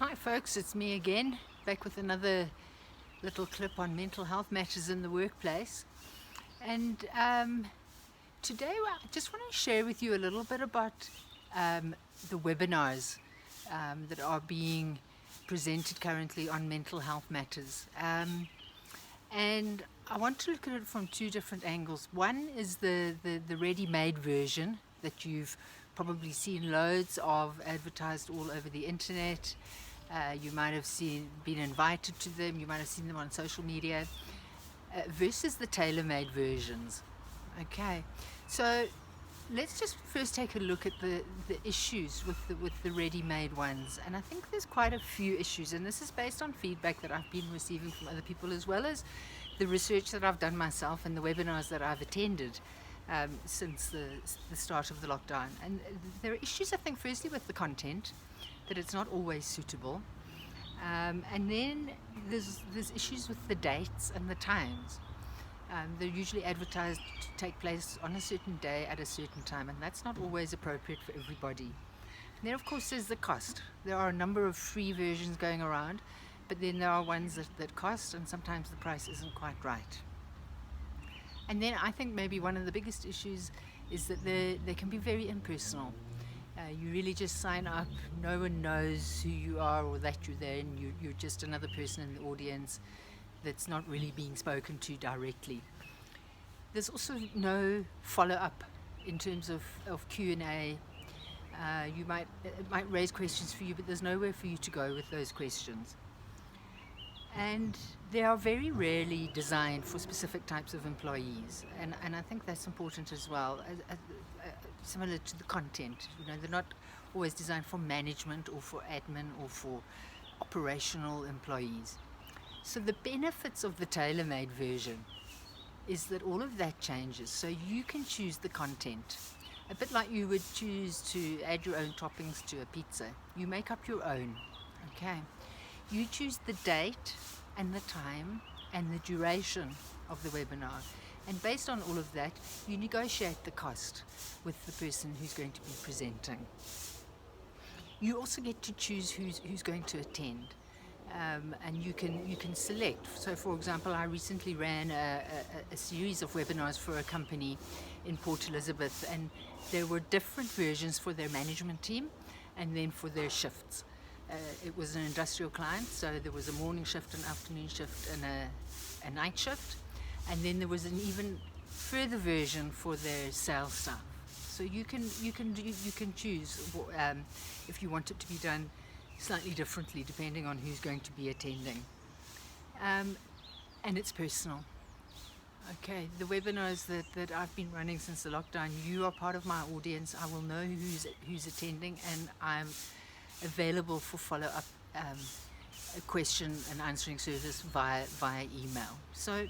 Hi folks, it's me again, back with another little clip on mental health matters in the workplace. And today I just want to share with you a little bit about the webinars that are being presented currently on mental health matters. And I want to look at it from two different angles. One is the ready-made version that you've probably seen loads of advertised all over the internet. You might have been invited to them, you might have seen them on social media, versus the tailor-made versions. Okay, so let's just first take a look at the issues with the ready-made ones. And I think there's quite a few issues, and this is based on feedback that I've been receiving from other people, as well as the research that I've done myself and the webinars that I've attended since the start of the lockdown. And there are issues, I think, firstly with the content, that it's not always suitable, and then there's issues with the dates and the times. They're usually advertised to take place on a certain day at a certain time, and that's not always appropriate for everybody. And then of course there's the cost. There are a number of free versions going around, but then there are ones that cost, and sometimes the price isn't quite right. And then I think maybe one of the biggest issues is that they can be very impersonal. You really just sign up, no one knows who you are or that you're there, and you're just another person in the audience that's not really being spoken to directly. There's also no follow-up in terms of Q&A. It might raise questions for you, but there's nowhere for you to go with those questions. And they are very rarely designed for specific types of employees, and I think that's important as well. Similar to the content, they're not always designed for management or for admin or for operational employees. So the benefits of the tailor-made version is that all of that changes, so you can choose the content. A bit like you would choose to add your own toppings to a pizza. You make up your own, okay? You choose the date and the time and the duration of the webinar. And based on all of that, you negotiate the cost with the person who's going to be presenting. You also get to choose who's going to attend. And you can select. So for example, I recently ran a series of webinars for a company in Port Elizabeth, and there were different versions for their management team and then for their shifts. It was an industrial client, so there was a morning shift, an afternoon shift, and a night shift. And then there was an even further version for their sales staff. So you can choose if you want it to be done slightly differently depending on who's going to be attending. And it's personal. Okay, the webinars that I've been running since the lockdown, you are part of my audience. I will know who's attending, and I'm available for follow-up question and answering service via email. So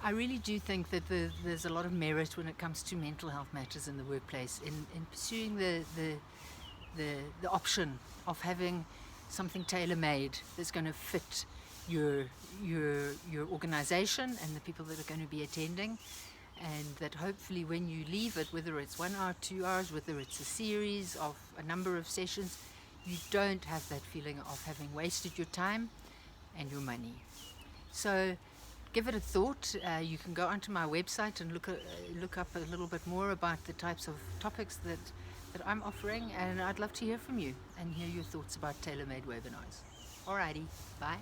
I really do think that there's a lot of merit when it comes to mental health matters in the workplace in pursuing the option of having something tailor-made that's going to fit your organization and the people that are going to be attending, and that hopefully when you leave it, whether it's 1 hour, 2 hours, whether it's a series of a number of sessions, you don't have that feeling of having wasted your time and your money. So give it a thought. You can go onto my website and look up a little bit more about the types of topics that I'm offering, and I'd love to hear from you and hear your thoughts about tailor-made webinars. Alrighty, bye.